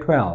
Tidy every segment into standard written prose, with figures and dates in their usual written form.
12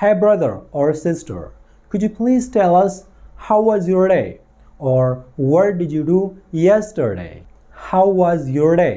Hey brother or sister, could you please tell us how was your day? Or what did you do yesterday? How was your day?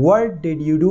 What did you do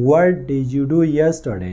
What did you do yesterday?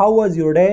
How was your day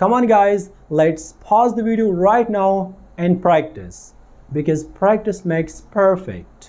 come on guys, let's pause the video right now and practice because practice makes perfect.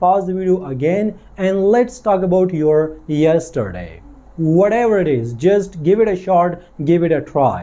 pause the video again and let's talk about your yesterday. Whatever it is, just give it a shot, give it a try.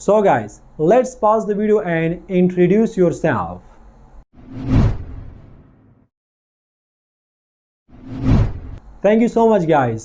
So guys, let's pause the video and introduce yourself. Thank you so much guys.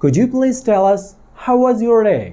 Could you please tell us how was your day?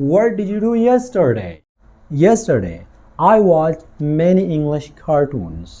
What did you do yesterday? Yesterday I watched many English cartoons.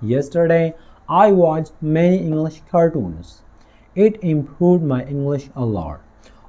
Yesterday I watched many English cartoons. It improved my English a lot.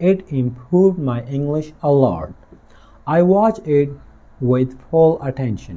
It improved my English a lot. I watched it with full attention.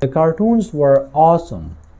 The cartoons were awesome.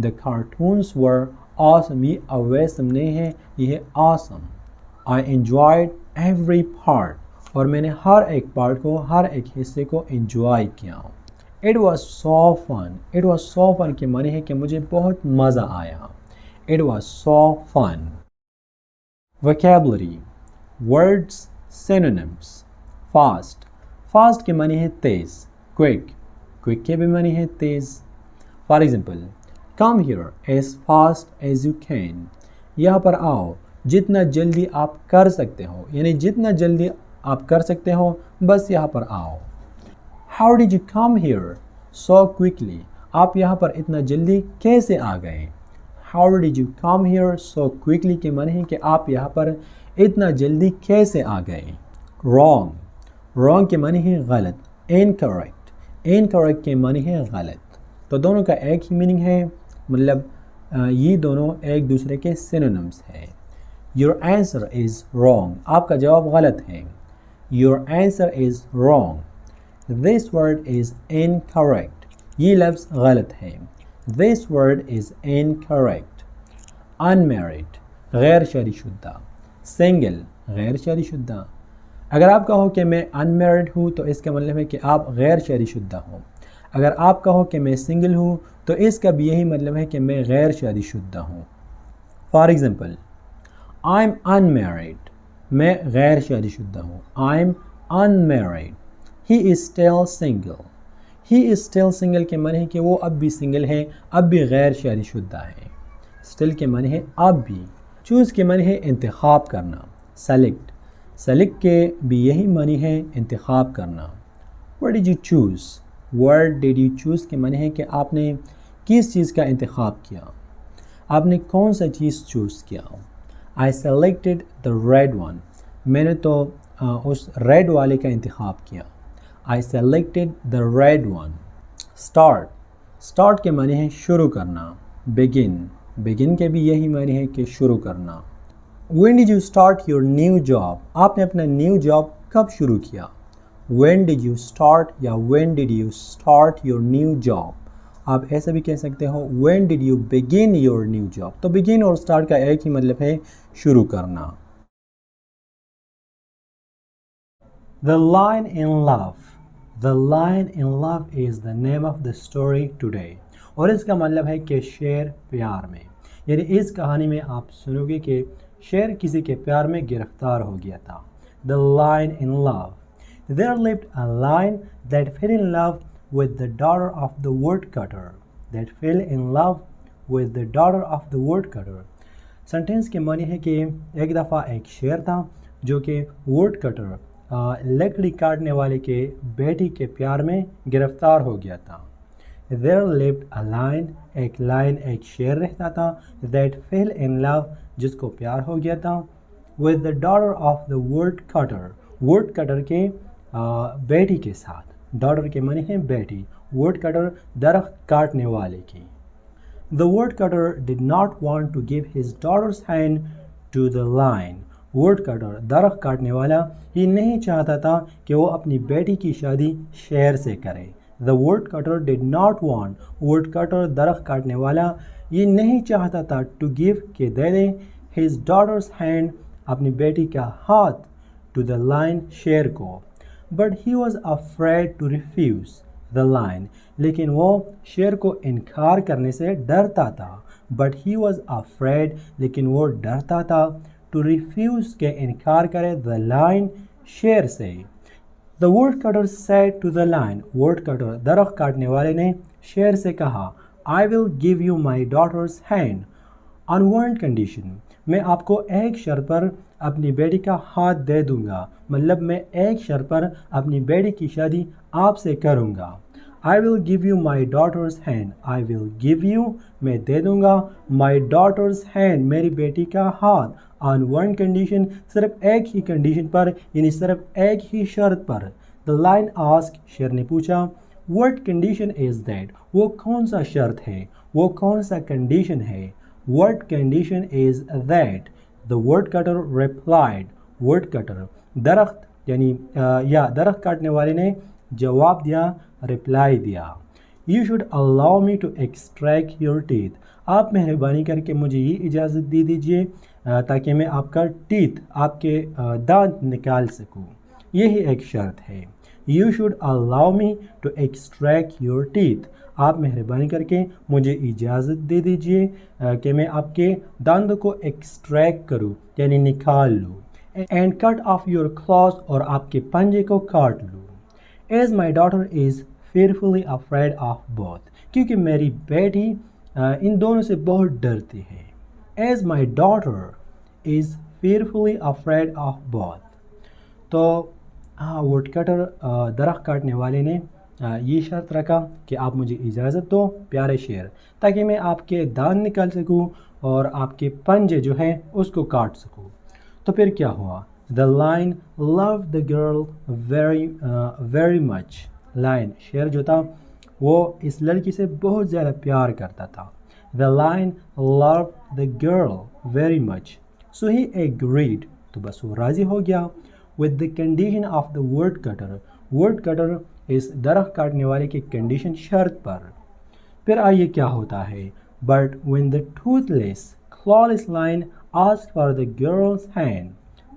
The cartoons were awesome یہ awesome نہیں ہے، یہ ہے awesome. I enjoyed every part. اور میں نے ہر ایک part کو، ہر ایک حصے کو انجوائے کیا. It was so fun. It was so fun کے معنی ہے کہ مجھے بہت مزہ آیا. It was so fun. Vocabulary. Words, synonyms. Fast. Fast کے معنی ہے تیز. Quick. Quick کے بھی معنی ہے تیز. For example, come here as fast as you can. یہاں پر آؤ جتنا جلدی آپ کر سکتے ہو، یعنی جتنا جلدی آپ کر سکتے ہو بس یہاں پر آؤ. How did you come here so quickly? آپ یہاں پر اتنا جلدی کیسے آ گئے؟ How did you come here so quickly کے معنی ہے کہ آپ یہاں پر اتنا جلدی کیسے آ گئے؟ Wrong. Wrong کے معنی ہے غلط. Incorrect. Incorrect کے معنی ہے غلط. تو دونوں کا ایک ہی میننگ ہے، مطلب یہ دونوں ایک دوسرے کے synonyms ہیں. Your answer is wrong. آپ کا جواب غلط ہے. Your answer is wrong. This word is incorrect. یہ لفظ غلط ہے. This word is incorrect. Unmarried غیر شادی شدہ. Single غیر شادی شدہ. اگر آپ کہو کہ میں unmarried ہوں تو اس کا مطلب ہے کہ آپ غیر شادی شدہ ہوں. اگر آپ کہو کہ میں سنگل ہوں تو اس کا بھی یہی مطلب ہے کہ میں غیر شادی شدہ ہوں. For example, I'm unmarried. میں غیر شادی شدہ ہوں. I'm unmarried. He is still single. He is still single کے معنی ہے کہ وہ اب بھی سنگل ہے، اب بھی غیر شادی شدہ ہے. Still کے معنی ہے اب بھی. Choose کے معنی ہے انتخاب کرنا. Select. Select کے بھی یہی معنی ہے انتخاب کرنا. What did you choose? What did you choose کے معنی ہے کہ آپ نے کس چیز کا انتخاب کیا، آپ نے کون سا چیز چوز کیا. I selected the red one. میں نے تو اس ریڈ والے کا انتخاب کیا. I selected the red one. Start. Start کے معنی ہے شروع کرنا. Begin. Begin کے بھی یہی معنی ہے کہ شروع کرنا. When did you start your new job? آپ نے اپنا نیو جاب کب شروع کیا؟ When did you start یا when did you start your new job؟ آپ ایسا بھی کہہ سکتے ہو when did you begin your new job؟ تو begin اور start کا ایک ہی مطلب ہے شروع کرنا. The Lion in Love. The Lion in Love is the name of the story today. اور اس کا مطلب ہے کہ شیر پیار میں، یعنی اس کہانی میں آپ سنو گے کہ شیر کسی کے پیار میں گرفتار ہو گیا تھا. The Lion in Love. There lived a lion that fell in love with the daughter of the woodcutter. That fell in love with the daughter of the woodcutter. Sentence کے معنی ہے کہ ایک دفعہ ایک شیر تھا جو کہ ووڈ کٹر لکڑی کاٹنے والے کے بیٹی کے پیار میں گرفتار ہو گیا تھا. There lived a lion. ایک لائن ایک شیر رہتا تھا. That fell in love جس کو پیار ہو گیا تھا. With the daughter of the woodcutter. Woodcutter کے بیٹی کے ساتھ. ڈاٹر کے معنی ہے بیٹی. ووڈ کٹر درخت کاٹنے والے کی. The woodcutter did not want to give his daughter's hand to the lion. Woodcutter درخت کاٹنے والا یہ نہیں چاہتا تھا کہ وہ اپنی بیٹی کی شادی شیر سے کرے. The woodcutter did not want. Woodcutter درخت کاٹنے والا یہ نہیں چاہتا تھا to give کہ دے دے his daughter's hand اپنی بیٹی کا ہاتھ to the lion شیر کو. But he was afraid to refuse the lion. لیکن وہ شیر کو انکار کرنے سے ڈرتا تھا. But he was afraid لیکن وہ ڈرتا تھا to refuse کہ انکار کرے the lion شیر سے. The woodcutter said to the lion. woodcutter درخت کاٹنے والے نے شیر سے کہا I will give you my daughter's hand on one condition. میں آپ کو ایک شرط پر اپنی بیٹی کا ہاتھ دے دوں گا. مطلب میں ایک شرط پر اپنی بیٹی کی شادی آپ سے کروں گا. I will give you my daughter's hand. I will give you میں دے دوں گا my daughter's hand میری بیٹی کا ہاتھ on one condition صرف ایک ہی کنڈیشن پر، یعنی صرف ایک ہی شرط پر. The lion asked شیر نے پوچھا What condition is that؟ وہ کون سا شرط ہے، وہ کون سا کنڈیشن ہے. What condition is that؟ The woodcutter replied. woodcutter درخت یعنی درخت کاٹنے والے نے جواب دیا، رپلائی دیا You should allow me to extract your teeth. آپ مہربانی کر کے مجھے یہ اجازت دے دیجئے تاکہ میں آپ کا ٹیتھ آپ کے دانت نکال سکوں. یہی ایک شرط ہے. You should allow me to extract your teeth. آپ مہربانی کر کے مجھے اجازت دے دیجئے کہ میں آپ کے دانتوں کو ایکسٹریکٹ کروں یعنی نکال لوں. And cut off your claws اور آپ کے پنجے کو کاٹ لوں. As my daughter is fearfully afraid of both. کیونکہ میری بیٹی ان دونوں سے بہت ڈرتی ہے. As my daughter is fearfully afraid of both. تو ووڈ کٹر درخت کاٹنے والے نے یہ شرط رکھا کہ آپ مجھے اجازت دو پیارے شعر تاکہ میں آپ کے دانت نکال سکوں اور آپ کے پنجے جو ہیں اس کو کاٹ سکوں. تو پھر کیا ہوا؟ The lion loved the girl very much. Line شعر جو تھا وہ اس لڑکی سے بہت زیادہ پیار کرتا تھا. The lion loved the girl very much. So he agreed. تو بس وہ راضی ہو گیا. With the condition of the woodcutter. woodcutter اس درخت کاٹنے والے کی کنڈیشن شرط پر. پھر آئیے کیا ہوتا ہے. But when the toothless clawless lion asked for the girl's hand.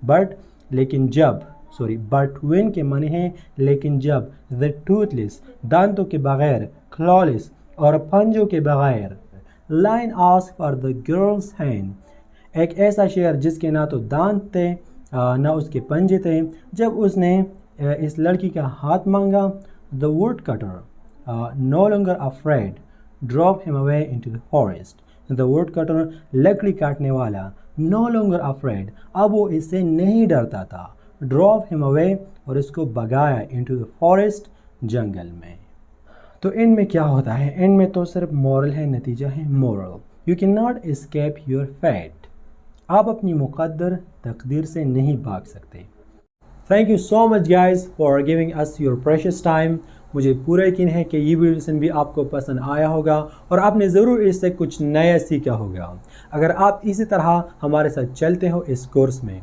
But لیکن جب but when کے معنی ہیں لیکن جب the toothless دانتوں کے بغیر clawless اور پنجوں کے بغیر lion asked for the girl's hand. ایک ایسا شعر جس کے نہ تو دانت تھے نہ اس کے پنجے تھے. جب اس نے اس لڑکی کا ہاتھ مانگا the woodcutter no longer afraid drove him away into the forest. the woodcutter لکڑی کاٹنے والا no longer afraid اب وہ اس سے نہیں ڈرتا تھا. drove him away اور اس کو بگایا into the forest جنگل میں. تو ان میں کیا ہوتا ہے؟ ان میں تو صرف مورل ہے، نتیجہ ہے moral. you cannot escape your fate. آپ اپنی مقدر تقدیر سے نہیں بھاگ سکتے. Thank you so much guys for giving us your precious time. مجھے پورا یقین ہے کہ یہ ویڈیو بھی آپ کو پسند آیا ہوگا اور آپ نے ضرور اس سے کچھ نیا سیکھا ہوگا. اگر آپ اسی طرح ہمارے ساتھ چلتے ہو اس کورس میں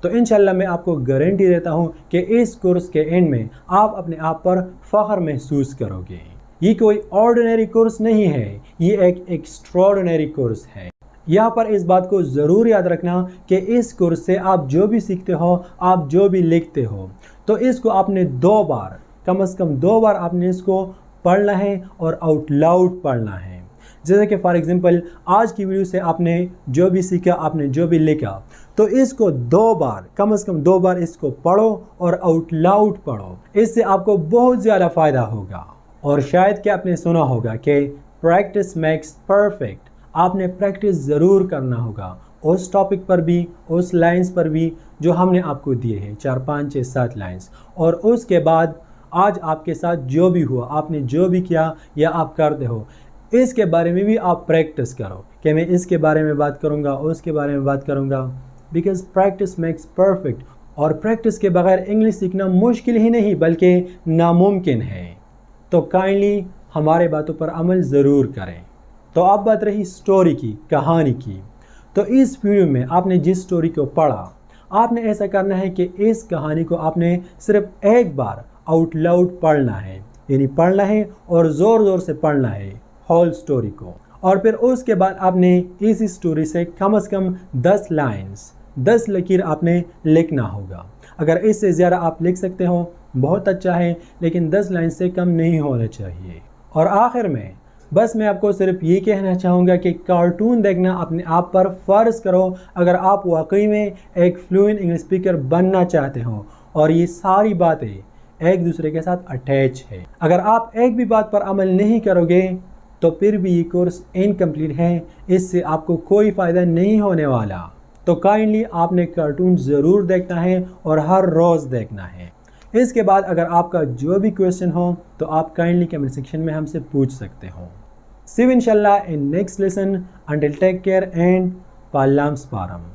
تو انشاءاللہ میں آپ کو گارنٹی دیتا ہوں کہ اس کورس کے اینڈ میں آپ اپنے آپ پر فخر محسوس کرو گے. یہ کوئی آرڈینری کورس نہیں ہے، یہ ایک ایکسٹراڈنری کورس ہے. یہاں پر اس بات کو ضرور یاد رکھنا کہ اس کورس سے آپ جو بھی سیکھتے ہو، آپ جو بھی لکھتے ہو، تو اس کو آپ نے 2 بار کم از کم 2 بار آپ نے اس کو پڑھنا ہے اور آؤٹ لاؤڈ پڑھنا ہے. جیسے کہ فار ایگزامپل آج کی ویڈیو سے آپ نے جو بھی سیکھا، آپ نے جو بھی لکھا، تو اس کو 2 بار کم از کم 2 بار اس کو پڑھو اور آؤٹ لاؤڈ پڑھو. اس سے آپ کو بہت زیادہ فائدہ ہوگا. اور شاید کہ آپ نے سنا ہوگا کہ پریکٹس میکس پرفیکٹ. آپ نے پریکٹس ضرور کرنا ہوگا اس ٹاپک پر بھی، اس لائنز پر بھی جو ہم نے آپ کو دیے ہیں 4 5 6 7 لائنز. اور اس کے بعد آج آپ کے ساتھ جو بھی ہوا، آپ نے جو بھی کیا یا آپ کرتے ہو، اس کے بارے میں بھی آپ پریکٹس کرو کہ میں اس کے بارے میں بات کروں گا، اس کے بارے میں بات کروں گا. Because practice makes perfect. اور پریکٹس کے بغیر انگلش سیکھنا مشکل ہی نہیں بلکہ ناممکن ہے. تو کائنڈلی ہمارے باتوں پر عمل ضرور کریں. تو اب بات رہی سٹوری کی، کہانی کی. تو اس ویڈیو میں آپ نے جس سٹوری کو پڑھا، آپ نے ایسا کرنا ہے کہ اس کہانی کو آپ نے صرف ایک بار آؤٹ لاؤڈ پڑھنا ہے، یعنی پڑھنا ہے اور زور زور سے پڑھنا ہے ہول سٹوری کو. اور پھر اس کے بعد آپ نے اسی سٹوری سے کم از کم 10 لائنز 10 لکیر آپ نے لکھنا ہوگا. اگر اس سے زیادہ آپ لکھ سکتے ہو بہت اچھا ہے، لیکن 10 لائن سے کم نہیں ہونا چاہیے. اور آخر میں بس میں آپ کو صرف یہ کہنا چاہوں گا کہ کارٹون دیکھنا اپنے آپ پر فرض کرو اگر آپ واقعی میں ایک فلوئنٹ انگلش اسپیکر بننا چاہتے ہو. اور یہ ساری باتیں ایک دوسرے کے ساتھ اٹیچ ہے. اگر آپ ایک بھی بات پر عمل نہیں کرو گے تو پھر بھی یہ کورس انکمپلیٹ ہے، اس سے آپ کو کوئی فائدہ نہیں ہونے والا. تو کائنڈلی آپ نے کارٹون ضرور دیکھنا ہے اور ہر روز دیکھنا ہے. اس کے بعد اگر آپ کا جو بھی کویسچن ہو تو آپ کائنڈلی کمنٹ سیکشن میں ہم سے پوچھ سکتے ہو. See you inshallah in next lesson. Until take care and Pallam Sparam.